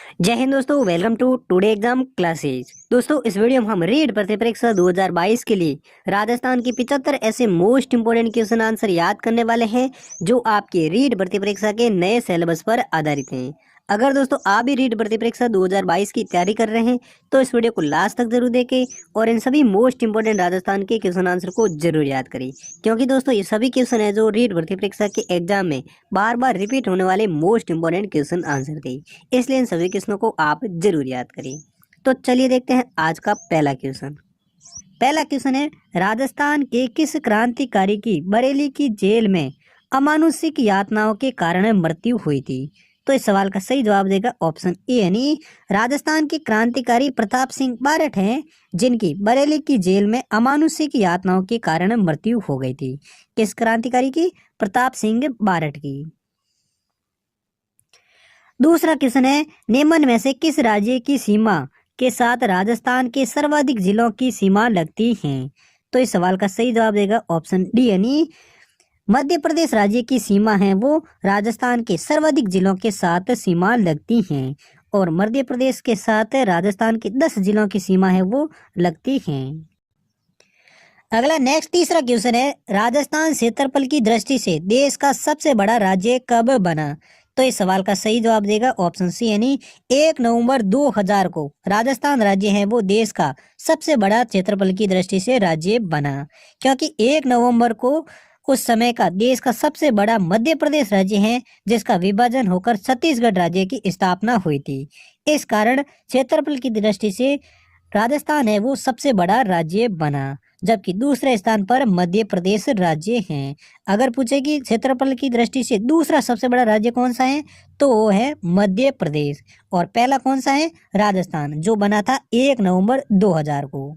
जय हिंद दोस्तों, welcome to today exam classes. दोस्तों, इस वीडियो में हम रीट भर्ती परीक्षा 2022 के लिए राजस्थान की 75 ऐसे मोस्ट इंपोर्टेंट क्वेश्चन आंसर याद करने वाले हैं जो आपके रीट भर्ती परीक्षा के नए सिलेबस पर आधारित हैं। अगर दोस्तों आप भी रीट भर्ती परीक्षा 2022 की तैयारी कर रहे हैं तो इस वीडियो को लास्ट तक जरूर देखें और इन सभी मोस्ट इंपोर्टेंट राजस्थान के क्वेश्चन आंसर को जरूर याद करें, क्योंकि दोस्तों ये सभी क्वेश्चन है जो रीट भर्ती परीक्षा के एग्जाम में बार बार रिपीट होने वाले मोस्ट इंपोर्टेंट क्वेश्चन आंसर थे, इसलिए इन सभी क्वेश्चनों को आप जरूर याद करें। तो चलिए देखते हैं आज का पहला क्वेश्चन। पहला क्वेश्चन है, राजस्थान के किस क्रांतिकारी की बरेली की जेल में अमानुषिक यातनाओं के कारण मृत्यु हुई थी? तो इस सवाल का सही जवाब देगा ऑप्शन ए यानी राजस्थान के क्रांतिकारी प्रताप सिंह बारठ हैं, जिनकी बरेली की जेल में अमानुषिक यातनाओं के कारण मृत्यु हो गई थी। किस क्रांतिकारी की? प्रताप सिंह बारठ की। दूसरा क्वेश्चन है, निम्न में से किस राज्य की सीमा के साथ राजस्थान के सर्वाधिक जिलों की सीमा लगती है? तो इस सवाल का सही जवाब देगा ऑप्शन डी यानी मध्य प्रदेश राज्य की सीमा है वो राजस्थान के सर्वाधिक जिलों के साथ सीमा लगती हैं, और मध्य प्रदेश के साथ राजस्थान के 10 जिलों की सीमा है वो लगती हैं। अगला नेक्स्ट तीसरा क्वेश्चन है, राजस्थान क्षेत्रफल की दृष्टि से देश का सबसे बड़ा राज्य कब बना? तो इस सवाल का सही जवाब देगा ऑप्शन सी यानी 1 नवंबर 2000 को राजस्थान राज्य है वो देश का सबसे बड़ा क्षेत्रफल की दृष्टि से राज्य बना, क्योंकि 1 नवंबर को उस समय का देश का सबसे बड़ा मध्य प्रदेश राज्य है जिसका विभाजन होकर छत्तीसगढ़ राज्य की स्थापना हुई थी। इस कारण क्षेत्रफल की दृष्टि से राजस्थान है वो सबसे बड़ा राज्य बना, जबकि दूसरे स्थान पर मध्य प्रदेश राज्य है। अगर पूछे कि क्षेत्रफल की दृष्टि से दूसरा सबसे बड़ा राज्य कौन सा है तो वो है मध्य प्रदेश, और पहला कौन सा है? राजस्थान, जो बना था 1 नवंबर 2000 को।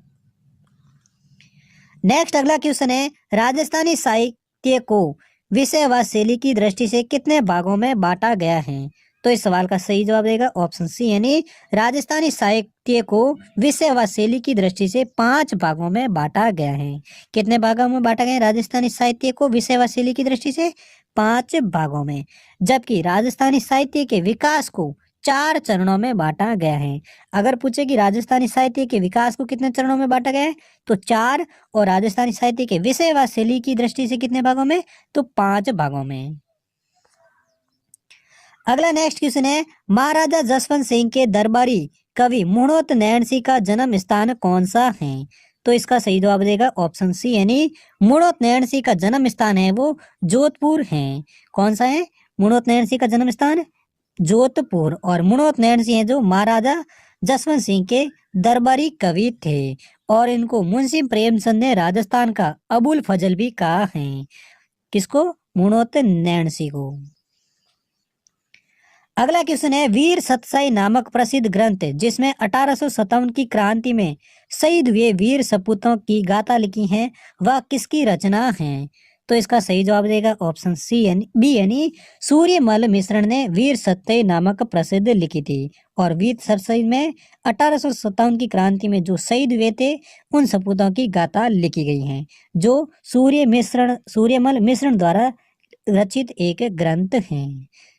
नेक्स्ट अगला क्वेश्चन है, राजस्थानी साहित्य को विषय व शैली की दृष्टि से कितने भागों में बांटा गया है? तो इस सवाल का सही जवाब देगा ऑप्शन सी यानी राजस्थानी साहित्य को विषय व शैली की दृष्टि से 5 भागों में बांटा गया है। कितने भागों में बांटा गया है राजस्थानी साहित्य को विषय व शैली की दृष्टि से? 5 भागों में, जबकि राजस्थानी साहित्य के विकास को 4 चरणों में बांटा गया है। अगर पूछे कि राजस्थानी साहित्य के विकास को कितने चरणों में बांटा गया है तो 4, और राजस्थानी साहित्य के विषय व शैली की दृष्टि से कितने भागों में? तो 5 भागों में। अगला नेक्स्ट क्वेश्चन है, महाराजा जसवंत सिंह के दरबारी कवि मुणोत नैन सिंह का जन्म स्थान कौन सा है? तो इसका सही जवाब देगा ऑप्शन सी यानी मुणोत नैन सिंह का जन्म स्थान है वो जोधपुर है। कौन सा है मुणोत नैन सिंह का जन्म स्थान? जोधपुर। और मुणोत नैन सिंह जो महाराजा जसवंत सिंह के दरबारी कवि थे, और इनको मुंशी प्रेमचंद ने राजस्थान का अबुल फजल भी कहा है। किसको? मुणोत नैन सिंह को। अगला क्वेश्चन है, वीर सतसाई नामक प्रसिद्ध ग्रंथ जिसमें 1857 की क्रांति में शहीद हुए वीर सपूतों की गाथा लिखी है वह किसकी रचना है? तो इसका सही जवाब देगा ऑप्शन सी बी यानी सूर्यमल मिश्रण ने वीर सत्य नामक प्रसिद्ध लिखी थी, और वीर सतसाई में 1857 की क्रांति में जो शहीद हुए थे उन सपूतों की गाथा लिखी गई है, जो सूर्यमल मिश्रण द्वारा रचित एक ग्रंथ है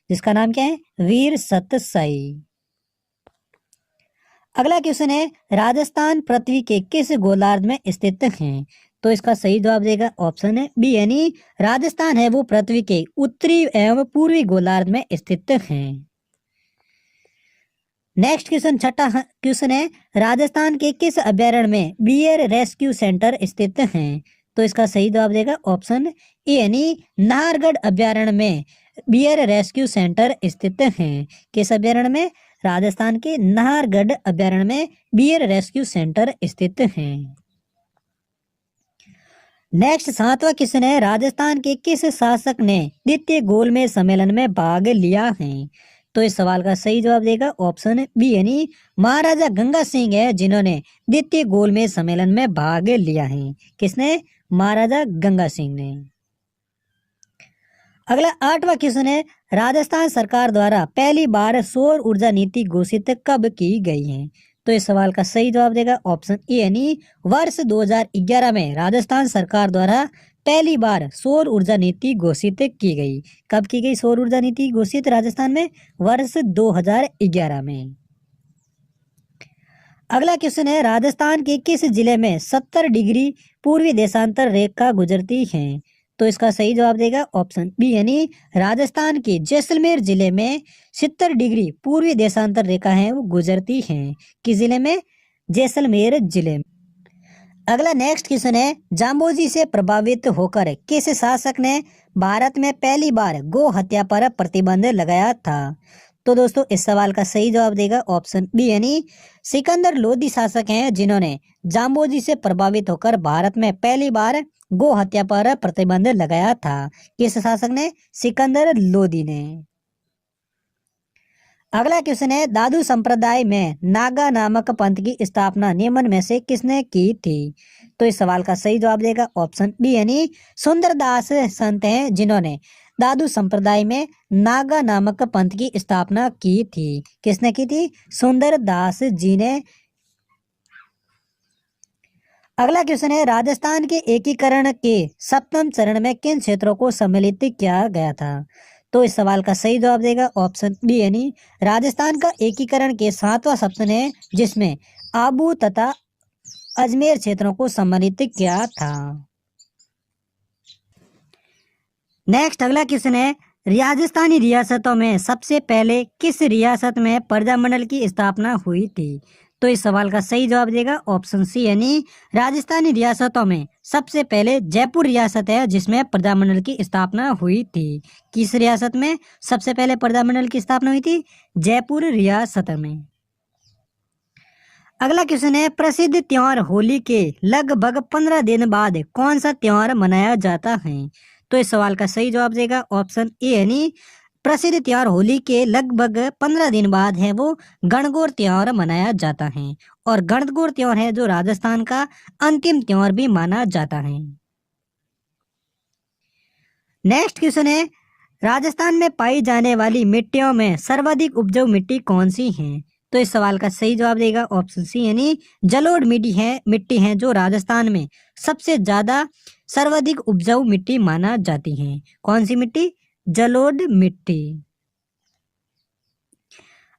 जिसका नाम क्या है? वीर सतसाई। अगला क्वेश्चन है, राजस्थान पृथ्वी के किस गोलार्ध में स्थित है? तो इसका सही जवाब देगा ऑप्शन है बी यानी राजस्थान है वो पृथ्वी के उत्तरी एवं पूर्वी गोलार्ध में स्थित है। नेक्स्ट क्वेश्चन छठा क्वेश्चन है, राजस्थान के किस अभ्यारण्य में बियर रेस्क्यू सेंटर स्थित है? तो इसका सही जवाब देगा ऑप्शन ए यानी नाहरगढ़ अभ्यारण्य में बियर रेस्क्यू सेंटर स्थित है। किस अभ्यारण्य में? राजस्थान के नाहरगढ़ अभ्यारण्य में बियर रेस्क्यू सेंटर स्थित है। नेक्स्ट 7वां क्वेश्चन है, राजस्थान के किस शासक ने द्वितीय गोलमेज सम्मेलन में भाग लिया है? तो इस सवाल का सही जवाब देगा ऑप्शन बी यानी महाराजा गंगा सिंह है जिन्होंने द्वितीय गोलमेज सम्मेलन में भाग लिया है। किसने? महाराजा गंगा सिंह ने। अगला 8वां क्वेश्चन है, राजस्थान सरकार द्वारा पहली बार सौर ऊर्जा नीति घोषित कब की गई है? तो इस सवाल का सही जवाब देगा ऑप्शन ए यानी वर्ष 2011 में राजस्थान सरकार द्वारा पहली बार सौर ऊर्जा नीति घोषित की गई? कब की गई सौर ऊर्जा नीति घोषित राजस्थान में? वर्ष 2011 में। अगला क्वेश्चन है, राजस्थान के किस जिले में 70 डिग्री पूर्वी देशांतर रेखा गुजरती है? तो इसका सही जवाब देगा ऑप्शन बी, यानी राजस्थान के जैसलमेर जिले में 70 डिग्री पूर्वी देशांतर रेखा है वो गुजरती है। किस जिले में? जैसलमेर जिले में। अगला नेक्स्ट क्वेश्चन है, जाम्बोजी से प्रभावित होकर किस शासक ने भारत में पहली बार गो हत्या पर प्रतिबंध लगाया था? तो दोस्तों इस सवाल का सही जवाब देगा ऑप्शन बी, यानी सिकंदर लोदी शासक हैं जिन्होंने जाम्बोजी से प्रभावित होकर भारत में पहली बार गो हत्या पर प्रतिबंध लगाया था। किस शासक ने? सिकंदर लोदी ने। अगला क्वेश्चन है, दादू संप्रदाय में नागा नामक पंथ की स्थापना निम्न में से किसने की थी? तो इस सवाल का सही जवाब देगा ऑप्शन बी, यानी सुंदरदास संत हैं जिन्होंने दादू संप्रदाय में नागा नामक पंथ की स्थापना की थी। किसने की थी? सुंदरदास जी ने। अगला क्वेश्चन है, राजस्थान के एकीकरण के 7वें चरण में किन क्षेत्रों को सम्मिलित किया गया था? तो इस सवाल का सही जवाब देगा ऑप्शन बी, यानी राजस्थान का एकीकरण के 7वां सप्ताह है जिसमें आबू तथा अजमेर क्षेत्रों को सम्मिलित किया था। नेक्स्ट अगला क्वेश्चन है, राजस्थानी रियासतों में सबसे पहले किस रियासत में प्रजामंडल की स्थापना हुई थी? तो इस सवाल का सही जवाब देगा ऑप्शन सी, यानी राजस्थानी रियासतों में सबसे पहले जयपुर रियासत है जिसमें प्रजामंडल की स्थापना हुई थी। किस रियासत में सबसे पहले प्रजामंडल की स्थापना हुई थी? जयपुर रियासत में। अगला क्वेश्चन है, प्रसिद्ध त्योहार होली के लगभग 15 दिन बाद कौन सा त्योहार मनाया जाता है? तो इस सवाल का सही जवाब देगा ऑप्शन ए, यानी प्रसिद्ध त्योहार होली के लगभग 15 दिन बाद है वो गणगौर त्योहार मनाया जाता है। और गणगौर त्योहार है जो राजस्थान का अंतिम त्योहार भी माना जाता है। नेक्स्ट क्वेश्चन है, राजस्थान में पाई जाने वाली मिट्टियों में सर्वाधिक उपजाऊ मिट्टी कौन सी है? तो इस सवाल का सही जवाब देगा ऑप्शन सी, यानी जलोढ़ मिट्टी है जो राजस्थान में सबसे ज्यादा सर्वाधिक उपजाऊ मिट्टी माना जाती है। कौन सी मिट्टी? जलोढ़ मिट्टी।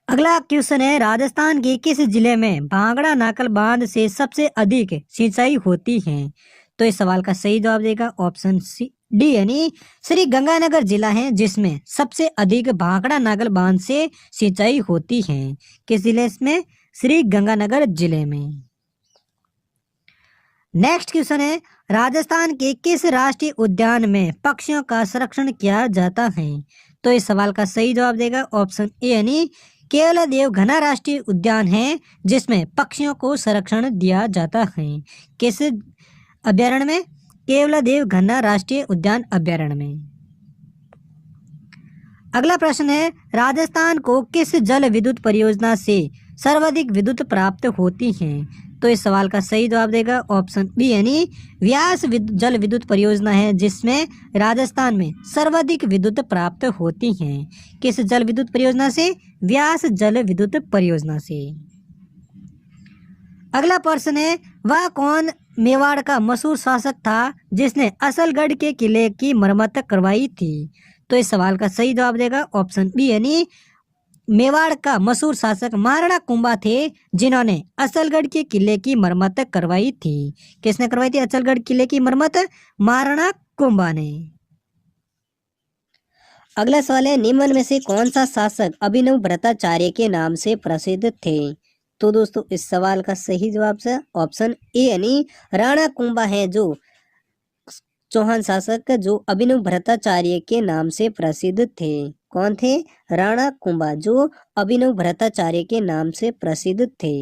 अगला क्वेश्चन है, राजस्थान के किस जिले में भांगड़ा नाकल बांध से सबसे अधिक सिंचाई होती है? तो इस सवाल का सही जवाब देगा ऑप्शन सी डी, यानी श्री गंगानगर जिला है जिसमें सबसे अधिक भांगड़ा नागल बांध से सिंचाई होती है। किस जिले में? श्री गंगानगर जिले में। नेक्स्ट क्वेश्चन है, राजस्थान के किस राष्ट्रीय उद्यान में पक्षियों का संरक्षण किया जाता है? तो इस सवाल का सही जवाब देगा ऑप्शन ए, यानी केवलादेव घना राष्ट्रीय उद्यान है जिसमें पक्षियों को संरक्षण दिया जाता है। किस अभ्यारण्य में? केवलादेव घना राष्ट्रीय उद्यान अभ्यारण्य में। अगला प्रश्न है, राजस्थान को किस जल विद्युत परियोजना से सर्वाधिक विद्युत प्राप्त होती है? तो इस सवाल का सही जवाब देगा ऑप्शन बी, यानी व्यास जल विद्युत परियोजना है जिसमें राजस्थान में सर्वाधिक विद्युत प्राप्त होती है। किस जल विद्युत परियोजना से? व्यास जल विद्युत परियोजना से। अगला प्रश्न है, वह कौन मेवाड़ का मशहूर शासक था जिसने असलगढ़ के किले की मरम्मत करवाई थी? तो इस सवाल का सही जवाब देगा ऑप्शन बी, यानी मेवाड़ का मशहूर शासक महाराणा कुंभा थे जिन्होंने असलगढ़ के किले की मरम्मत करवाई थी। किसने करवाई थी असलगढ़ किले की मरम्मत? महाराणा कुंभा ने। अगला सवाल है, निम्न में से कौन सा शासक अभिनव भट्टाचार्य के नाम से प्रसिद्ध थे? तो दोस्तों इस सवाल का सही जवाब से ऑप्शन ए, यानी राणा कुंभा है जो चौहान शासक जो अभिनव भट्टाचार्य के नाम से प्रसिद्ध थे। कौन थे? राणा कुंभा जो अभिनव भट्टाचार्य के नाम से प्रसिद्ध थे।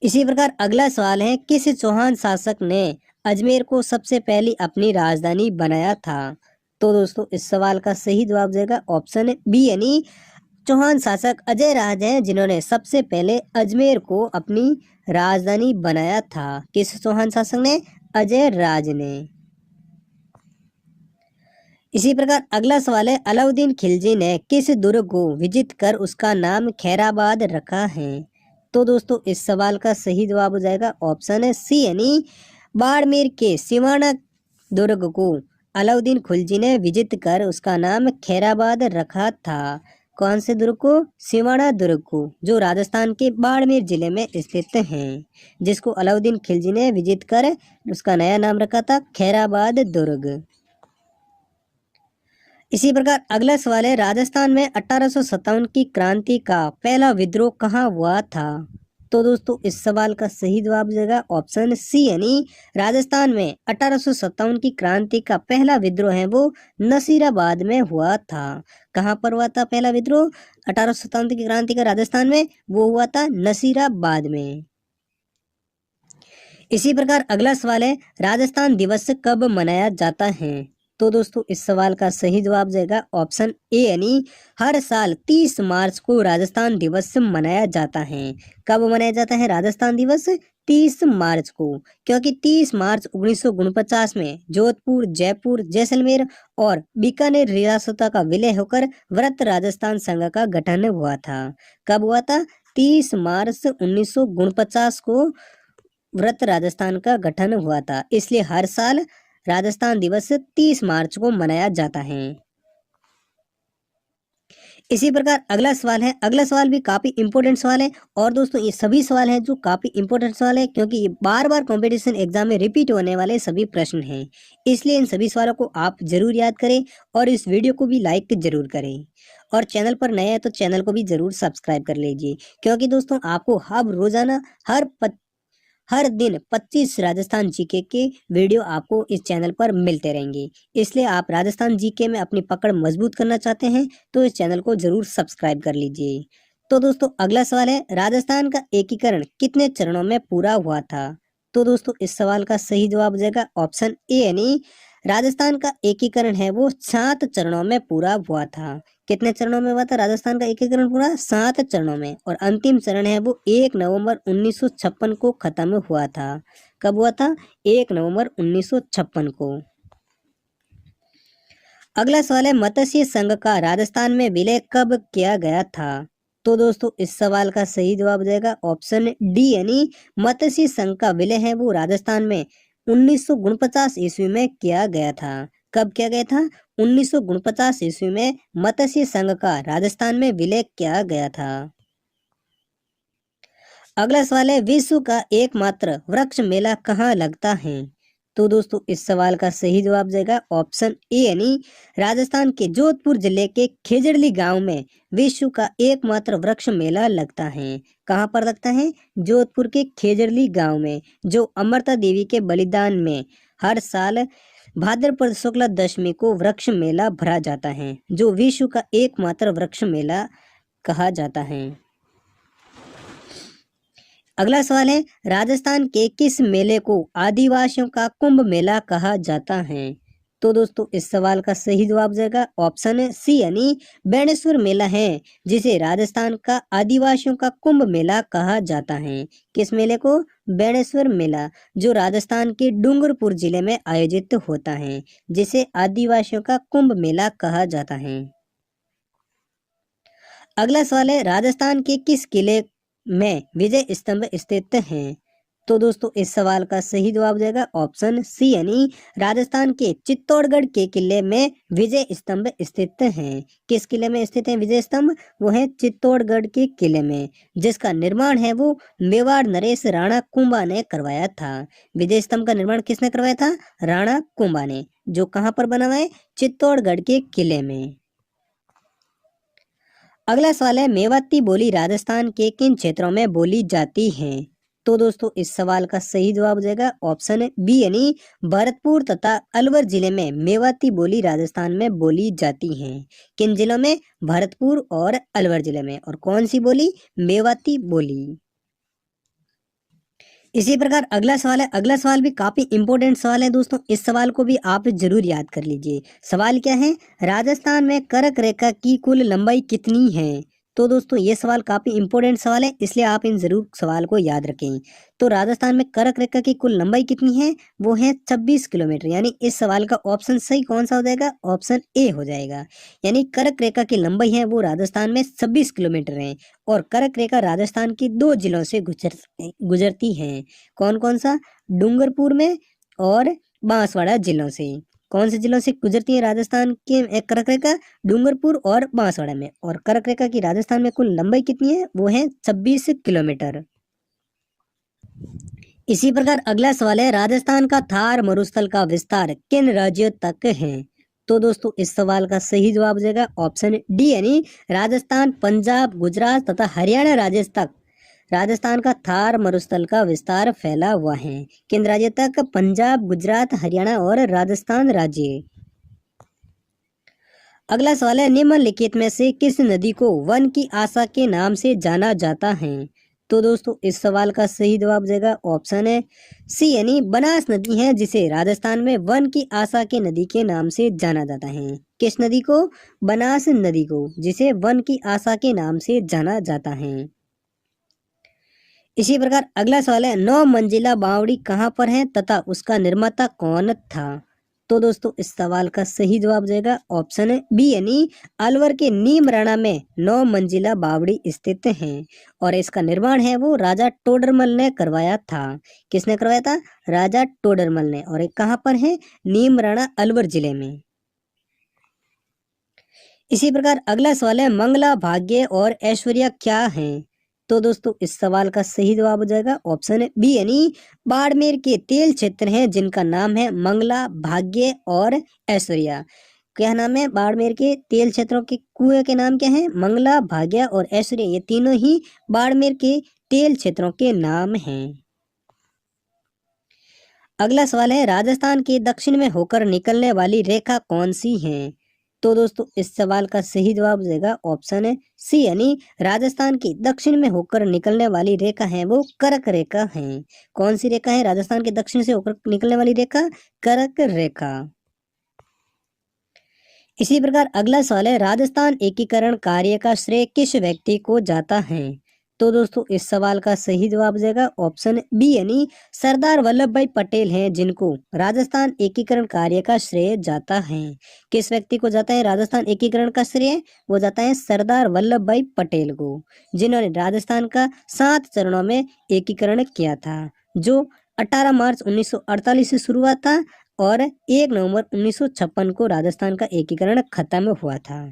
इसी प्रकार अगला सवाल है, किस चौहान शासक ने अजमेर को सबसे पहले अपनी राजधानी बनाया था? तो दोस्तों इस सवाल का सही जवाब देगा ऑप्शन बी, यानी चौहान शासक अजय राज हैं जिन्होंने सबसे पहले अजमेर को अपनी राजधानी बनाया था। किस चौहान शासक ने? अजय राज ने। इसी प्रकार अगला सवाल है, अलाउद्दीन खिलजी ने किस दुर्ग को विजित कर उसका नाम खैराबाद रखा है? तो दोस्तों इस सवाल का सही जवाब हो जाएगा ऑप्शन सी, यानी बाड़मेर के सिवाना दुर्ग को अलाउद्दीन खिलजी ने विजित कर उसका नाम खैराबाद रखा था। कौन से दुर्ग को? सिवाना दुर्ग को, जो राजस्थान के बाड़मेर जिले में स्थित है, जिसको अलाउद्दीन खिलजी ने विजित कर उसका नया नाम रखा था खैराबाद दुर्ग। इसी प्रकार अगला सवाल है, राजस्थान में 1857 की क्रांति का पहला विद्रोह कहाँ हुआ था? तो दोस्तों इस सवाल का सही जवाब देगा ऑप्शन सी, यानी राजस्थान में 1857 की क्रांति का पहला विद्रोह है वो नसीराबाद में हुआ था। कहाँ पर हुआ था पहला विद्रोह 1857 की क्रांति का राजस्थान में? वो हुआ था नसीराबाद में। इसी प्रकार अगला सवाल है, राजस्थान दिवस कब मनाया जाता है? तो दोस्तों इस सवाल का सही जवाब देगा ऑप्शन ए, यानी हर साल 30 मार्च को राजस्थान दिवस मनाया जाता है। कब मनाया जाता है राजस्थान दिवस? 30 मार्च को, क्योंकि 30 मार्च 1949 में जोधपुर, जयपुर, जैसलमेर और बीकानेर रियासतों का विलय होकर वृत्त राजस्थान संघ का गठन हुआ था। कब हुआ था? 30 मार्च 1949 को वृत्त राजस्थान का गठन हुआ था, इसलिए हर साल राजस्थान दिवस 30 मार्च को मनाया जाता है। इसी प्रकार अगला सवाल है, अगला सवाल भी काफी इंपॉर्टेंट सवाल है, और दोस्तों ये सभी सवाल हैं जो काफी इंपॉर्टेंट सवाल है, क्योंकि ये बार बार कंपटीशन एग्जाम में रिपीट होने वाले सभी प्रश्न हैं, इसलिए इन सभी सवालों को आप जरूर याद करें और इस वीडियो को भी लाइक जरूर करें, और चैनल पर नए हैं तो चैनल को भी जरूर सब्सक्राइब कर लीजिए, क्योंकि दोस्तों आपको रोजाना हर दिन 25 राजस्थान जीके के वीडियो आपको इस चैनल पर मिलते रहेंगे। इसलिए आप राजस्थान जीके में अपनी पकड़ मजबूत करना चाहते हैं तो इस चैनल को जरूर सब्सक्राइब कर लीजिए। तो दोस्तों अगला सवाल है, राजस्थान का एकीकरण कितने चरणों में पूरा हुआ था? तो दोस्तों इस सवाल का सही जवाब देगा ऑप्शन ए, यानी राजस्थान का एकीकरण है वो 7 चरणों में पूरा हुआ था। कितने चरणों में हुआ था राजस्थान का एकीकरण पूरा? 7 चरणों में, और अंतिम चरण है वो 1 नवंबर 1956 को खत्म हुआ था। कब हुआ था? 1 नवंबर 1956 को। अगला सवाल है, मत्स्य संघ का राजस्थान में विलय कब किया गया था? तो दोस्तों इस सवाल का सही जवाब देगा ऑप्शन डी, यानी मत्स्य संघ का विलय है वो राजस्थान में 1949 ईस्वी में किया गया था। कब किया गया था? 1949 ईस्वी में मत्स्य संघ का राजस्थान में विलय किया गया था। अगला सवाल है, विश्व का एकमात्र वृक्ष मेला कहाँ लगता है? तो दोस्तों इस सवाल का सही जवाब देगा ऑप्शन ए, यानी राजस्थान के जोधपुर जिले के खेजड़ली गांव में विश्व का एकमात्र वृक्ष मेला लगता है। कहाँ पर लगता है? जोधपुर के खेजड़ली गांव में, जो अमृता देवी के बलिदान में हर साल भाद्रपद शुक्ल दशमी को वृक्ष मेला भरा जाता है, जो विश्व का एकमात्र वृक्ष मेला कहा जाता है। अगला सवाल है, राजस्थान के किस मेले को आदिवासियों का कुंभ मेला कहा जाता है? तो दोस्तों इस सवाल का सही जवाब देगा ऑप्शन सी, यानी बेणेश्वर मेला है, जिसे राजस्थान का आदिवासियों का कुंभ मेला कहा जाता है। किस मेले को? बेणेश्वर मेला, जो राजस्थान के डूंगरपुर जिले में आयोजित होता है, जिसे आदिवासियों का कुंभ मेला कहा जाता है। अगला सवाल है, राजस्थान के किस किले में विजय स्तंभ स्थित हैं? तो दोस्तों इस सवाल का सही जवाब देगा ऑप्शन सी, यानी राजस्थान के चित्तौड़गढ़ के किले में विजय स्तंभ स्थित हैं। किस किले में स्थित है विजय स्तंभ? वो है चित्तौड़गढ़ के किले में, जिसका निर्माण है वो मेवाड़ नरेश राणा कुंभा ने करवाया था। विजय स्तंभ का निर्माण किसने करवाया था? राणा कुंभा ने, जो कहाँ पर बना हुआ है? चित्तौड़गढ़ के किले में। अगला सवाल है, मेवाती बोली राजस्थान के किन क्षेत्रों में बोली जाती है? तो दोस्तों इस सवाल का सही जवाब देगा ऑप्शन बी, यानी भरतपुर तथा अलवर जिले में मेवाती बोली राजस्थान में बोली जाती है। किन जिलों में? भरतपुर और अलवर जिले में। और कौन सी बोली? मेवाती बोली। इसी प्रकार अगला सवाल है, अगला सवाल भी काफी इंपॉर्टेंट सवाल है दोस्तों, इस सवाल को भी आप जरूर याद कर लीजिए। सवाल क्या है? राजस्थान में कर्क रेखा की कुल लंबाई कितनी है? तो दोस्तों ये सवाल काफी इंपॉर्टेंट सवाल है, इसलिए आप इन जरूर सवाल को याद रखें। तो राजस्थान में कर्क रेखा की कुल लंबाई कितनी है? वो है 26 किलोमीटर। यानी इस सवाल का ऑप्शन सही कौन सा हो जाएगा? ऑप्शन ए हो जाएगा। यानी कर्क रेखा की लंबाई है वो राजस्थान में 26 किलोमीटर है। और कर्क रेखा राजस्थान की 2 जिलों से गुजरती है। कौन कौन सा? डूंगरपुर में और बांसवाड़ा जिलों से। कौन से जिलों से गुजरती है राजस्थान के कर्क रेखा? डूंगरपुर और बांसवाड़ा में। और कर्क रेखा की राजस्थान में कुल लंबाई कितनी है? वो है 26 किलोमीटर। इसी प्रकार अगला सवाल है, राजस्थान का थार मरुस्थल का विस्तार किन राज्यों तक है? तो दोस्तों इस सवाल का सही जवाब हो जाएगा ऑप्शन डी, यानी राजस्थान, पंजाब, गुजरात तथा हरियाणा राज्य तक राजस्थान का थार मरुस्थल का विस्तार फैला हुआ है। किन राज्य तक? पंजाब, गुजरात, हरियाणा और राजस्थान राज्य। अगला सवाल है, निम्नलिखित में से किस नदी को वन की आशा के नाम से जाना जाता है? तो दोस्तों इस सवाल का सही जवाब देगा ऑप्शन है सी, यानी बनास नदी है जिसे राजस्थान में वन की आशा के नदी के नाम से जाना जाता है। किस नदी को? बनास नदी को, जिसे वन की आशा के नाम से जाना जाता है। इसी प्रकार अगला सवाल है, 9 मंजिला बावड़ी कहाँ पर है तथा उसका निर्माता कौन था? तो दोस्तों इस सवाल का सही जवाब देगा ऑप्शन बी, यानी अलवर के नीमराणा में 9 मंजिला बावड़ी स्थित है। और इसका निर्माण है वो राजा टोडरमल ने करवाया था। किसने करवाया था? राजा टोडरमल ने। और ये कहाँ पर है? नीमराणा, अलवर जिले में। इसी प्रकार अगला सवाल है, मंगला, भाग्य और ऐश्वर्या क्या है? तो दोस्तों इस सवाल का सही जवाब हो जाएगा ऑप्शन बी, यानी बाड़मेर के तेल क्षेत्र हैं जिनका नाम है मंगला, भाग्य और ऐश्वर्या। क्या नाम है? बाड़मेर के तेल क्षेत्रों के कुएं के नाम क्या है? मंगला, भाग्य और ऐश्वर्या। ये तीनों ही बाड़मेर के तेल क्षेत्रों के नाम हैं। अगला सवाल है, राजस्थान के दक्षिण में होकर निकलने वाली रेखा कौन सी है? तो दोस्तों इस सवाल का सही जवाब देगा ऑप्शन है सी, यानी राजस्थान की दक्षिण में होकर निकलने वाली रेखा है वो कर्क रेखा है। कौन सी रेखा है राजस्थान के दक्षिण से होकर निकलने वाली रेखा? कर्क रेखा। इसी प्रकार अगला सवाल है, राजस्थान एकीकरण कार्य का श्रेय किस व्यक्ति को जाता है? तो दोस्तों इस सवाल का सही जवाब देगा ऑप्शन बी, यानी सरदार वल्लभ भाई पटेल हैं जिनको राजस्थान एकीकरण कार्य का श्रेय जाता है। किस व्यक्ति को जाता है राजस्थान एकीकरण का श्रेय? वो जाता है सरदार वल्लभ भाई पटेल को, जिन्होंने राजस्थान का 7 चरणों में एकीकरण किया था, जो 18 मार्च 1948 से शुरू हुआ था और 1 नवंबर 1956 को राजस्थान का एकीकरण खत्म हुआ था।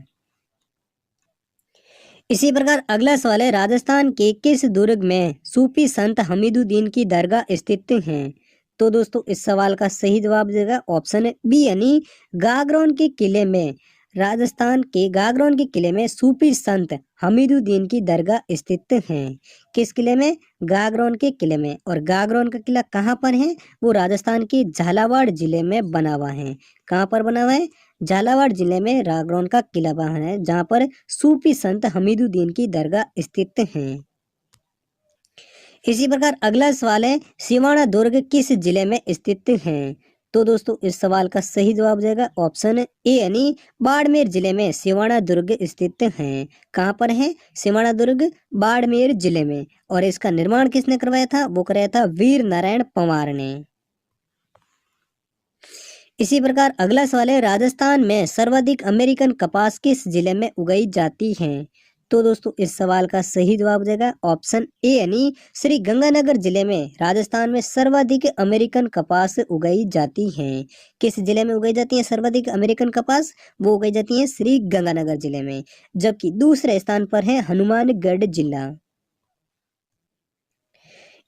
इसी प्रकार अगला सवाल है, राजस्थान के किस दुर्ग में सूफी संत हमीदुद्दीन की दरगाह स्थित है? तो दोस्तों इस सवाल का सही जवाब देगा ऑप्शन बी, यानी गागरोन के किले में। राजस्थान के गागरोन के किले में सूफी संत हमीदुद्दीन की दरगाह स्थित है। किस किले में? गागरोन के किले में। और गागरोन का किला कहाँ पर है? वो राजस्थान के झालावाड़ जिले में बना हुआ है। कहाँ पर बना हुआ है? झालावाड़ जिले में गागरोन का किला बना है, जहाँ पर सूफी संत हमीदुद्दीन की दरगाह स्थित है। इसी प्रकार अगला सवाल है, सिवाना दुर्ग किस जिले में स्थित है? तो दोस्तों इस सवाल का सही जवाब देगा ऑप्शन ए, यानी बाड़मेर जिले में सिवाना दुर्ग स्थित है। कहाँ पर है सिवाना दुर्ग? बाड़मेर जिले में। और इसका निर्माण किसने करवाया था? वो कराया था वीर नारायण पंवार ने। इसी प्रकार अगला सवाल है, राजस्थान में सर्वाधिक अमेरिकन कपास किस जिले में उगाई जाती है? तो दोस्तों इस सवाल का सही जवाब देगा ऑप्शन ए, यानी श्री गंगानगर जिले में राजस्थान में सर्वाधिक अमेरिकन कपास उगाई जाती है। किस जिले में उगाई जाती है सर्वाधिक अमेरिकन कपास? वो उगाई जाती है श्री गंगानगर जिले में। जबकि दूसरे स्थान पर है हनुमानगढ़ जिला।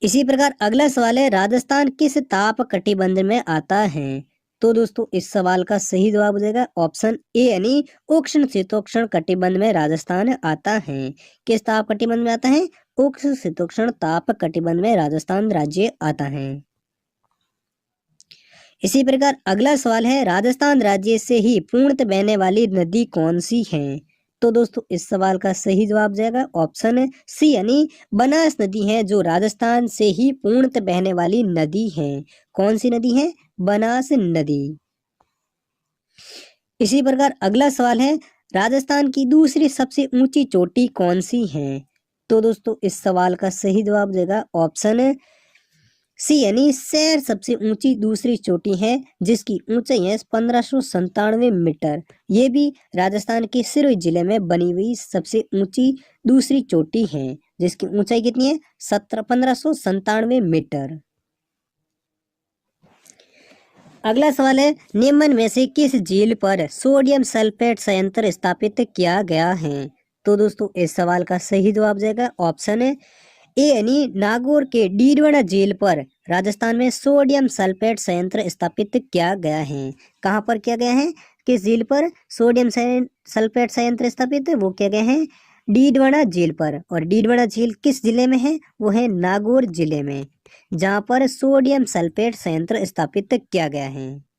इसी प्रकार अगला सवाल है, राजस्थान किस ताप कटिबंध में आता है? तो दोस्तों इस सवाल का सही जवाब हो जाएगा ऑप्शन ए, यानी उष्ण शीतोष्ण कटिबंध में राजस्थान आता है। किस ताप कटिबंध में आता है? उष्ण शीतोष्ण ताप कटिबंध में राजस्थान राज्य आता है। इसी प्रकार अगला सवाल है, राजस्थान राज्य से ही पूर्णतः बहने वाली नदी कौन सी है? तो दोस्तों इस सवाल का सही जवाब जाएगा ऑप्शन सी, यानी बनास नदी है जो राजस्थान से ही पूर्णतः बहने वाली नदी है। कौन सी नदी है? बनास नदी। इसी प्रकार अगला सवाल है, राजस्थान की दूसरी सबसे ऊंची चोटी कौन सी है? तो दोस्तों इस सवाल का सही जवाब देगा ऑप्शन सी यानी सैर सबसे ऊंची दूसरी चोटी है जिसकी ऊंचाई है 1597 मीटर। ये भी राजस्थान के सिरोही जिले में बनी हुई सबसे ऊंची दूसरी चोटी है जिसकी ऊंचाई कितनी है 1597 मीटर। अगला सवाल है निम्न में से किस झील पर सोडियम सल्फेट संयंत्र स्थापित किया गया है? तो दोस्तों इस सवाल का सही जवाब जाएगा ऑप्शन है ए यानी नागौर के डीडवाना झील पर राजस्थान में सोडियम सल्फेट संयंत्र स्थापित किया गया है। कहाँ पर किया गया है? किस झील पर सोडियम सल्फेट संयंत्र स्थापित है? वो किया गया है डीडवाना झील पर। और डीडवाना झील किस जिले में है? वो है नागौर जिले में, जहाँ पर सोडियम सल्फेट संयंत्र स्थापित किया गया है।